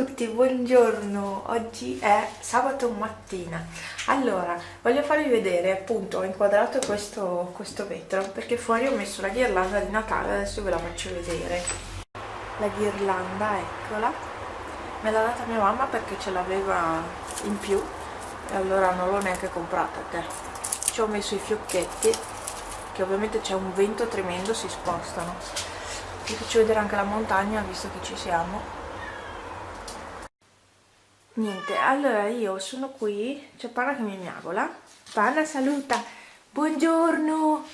tutti, buongiorno. Oggi è sabato mattina. Allora, voglio farvi vedere, appunto, ho inquadrato questo vetro perché fuori ho messo la ghirlanda di Natale, adesso ve la faccio vedere. La ghirlanda, eccola, me l'ha data mia mamma perché ce l'aveva in più e allora non l'ho neanche comprata, ci ho messo i fiocchetti, che ovviamente c'è un vento tremendo, si spostano. Vi faccio vedere anche la montagna visto che ci siamo. Niente, allora io sono qui, c'è Panna che mi miagola. Panna, saluta, buongiorno.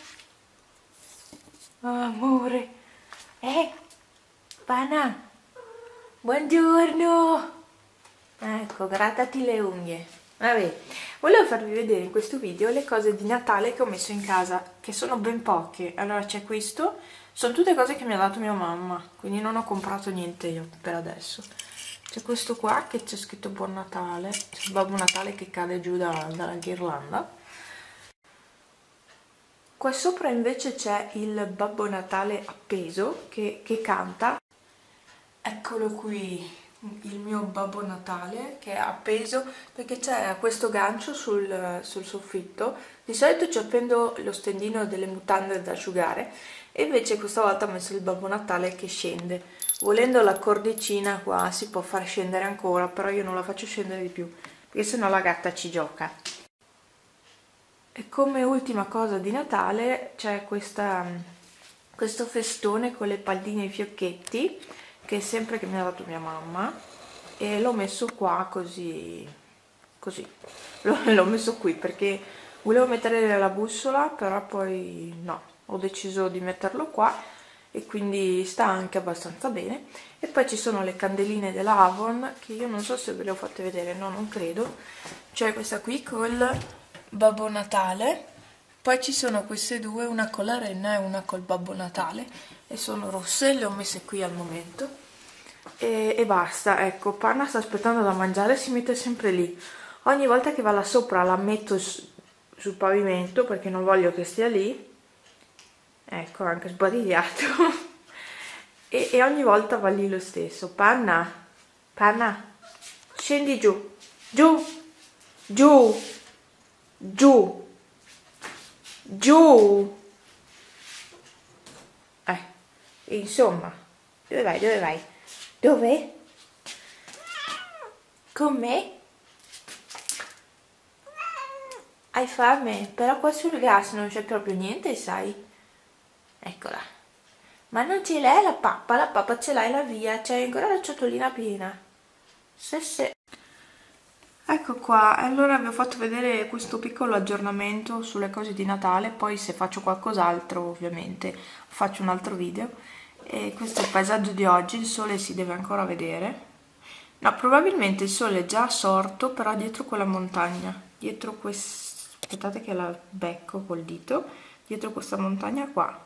Oh, amore, Panna, buongiorno. Ecco, grattati le unghie. Vabbè, volevo farvi vedere in questo video le cose di Natale che ho messo in casa, che sono ben poche. Allora c'è questo, sono tutte cose che mi ha dato mia mamma, quindi non ho comprato niente io per adesso. C'è questo qua che c'è scritto Buon Natale, c'è il Babbo Natale che cade giù dalla ghirlanda. Qua sopra invece c'è il Babbo Natale appeso che canta. Eccolo qui, il mio Babbo Natale che è appeso perché c'è questo gancio sul soffitto. Di solito ci appendo lo stendino delle mutande da asciugare e invece questa volta ho messo il Babbo Natale che scende. Volendo la cordicina qua si può far scendere ancora, però io non la faccio scendere di più perché sennò la gatta ci gioca. E come ultima cosa di Natale c'è questo festone con le palline e i fiocchetti, che è sempre che mi ha dato mia mamma, e l'ho messo qua così l'ho messo qui perché volevo mettere la bussola, però poi no, ho deciso di metterlo qua e quindi sta anche abbastanza bene. E poi ci sono le candeline della Avon che io non so se ve le ho fatte vedere, no, non credo. C'è questa qui col Babbo Natale, poi ci sono queste due, una con la renna e una col Babbo Natale, e sono rosse, le ho messe qui al momento e basta. Ecco, Panna sta aspettando da mangiare, si mette sempre lì. Ogni volta che va là sopra la metto sul pavimento perché non voglio che stia lì. Ecco, anche sbadigliato. e ogni volta va lì lo stesso. Panna, Panna, scendi giù, giù, giù, giù, giù. Insomma, dove vai, dove vai? Dove? Con me? Hai fame? Però qua sul gas non c'è proprio niente, sai? Eccola. Ma non ce l'hai la pappa ce l'hai la via, c'hai ancora la ciotolina piena. Se. Ecco qua, allora vi ho fatto vedere questo piccolo aggiornamento sulle cose di Natale, poi se faccio qualcos'altro ovviamente faccio un altro video. E questo è il paesaggio di oggi, il sole si deve ancora vedere. No, probabilmente il sole è già sorto, però dietro quella montagna, dietro questo, aspettate che la becco col dito, dietro questa montagna qua,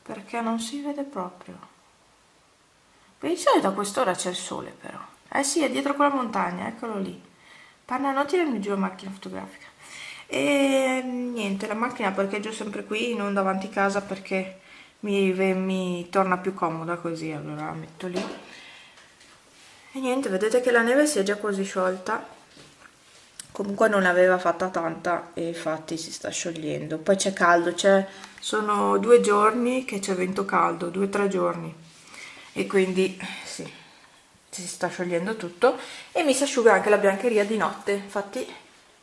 perché non si vede proprio. Per di solito a quest'ora c'è il sole però. Eh sì, è dietro quella montagna, eccolo lì. Panna, non tirami giù la macchina fotografica. E niente, la macchina parcheggio sempre qui, non davanti a casa perché mi torna più comoda così, allora la metto lì. E niente, vedete che la neve si è già quasi sciolta. Comunque non aveva fatta tanta e infatti si sta sciogliendo. Poi c'è caldo, sono 2 giorni che c'è vento caldo, 2-3 giorni. E quindi sì, si sta sciogliendo tutto e mi si asciuga anche la biancheria di notte. Infatti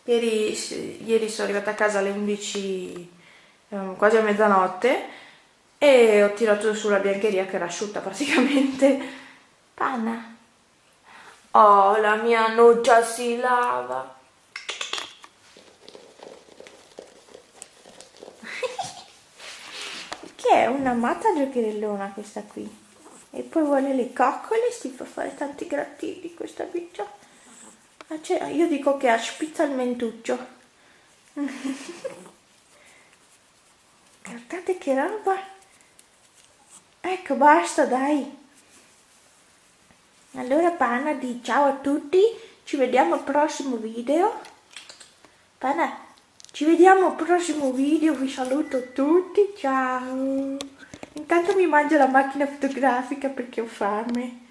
ieri sono arrivata a casa alle 11, quasi a mezzanotte, e ho tirato su la biancheria che era asciutta praticamente. Panna, oh, la mia nuccia si lava. Che è una matta giocherellona questa qui. E poi vuole le coccole, si fa fare tanti grattini questa bicia. Io dico che ha spizza il mentuccio. Guardate che roba. Ecco, basta, dai. Allora Panna di ciao a tutti, ci vediamo al prossimo video. Panna, ci vediamo al prossimo video, vi saluto tutti, ciao. Intanto mi mangio la macchina fotografica perché ho fame.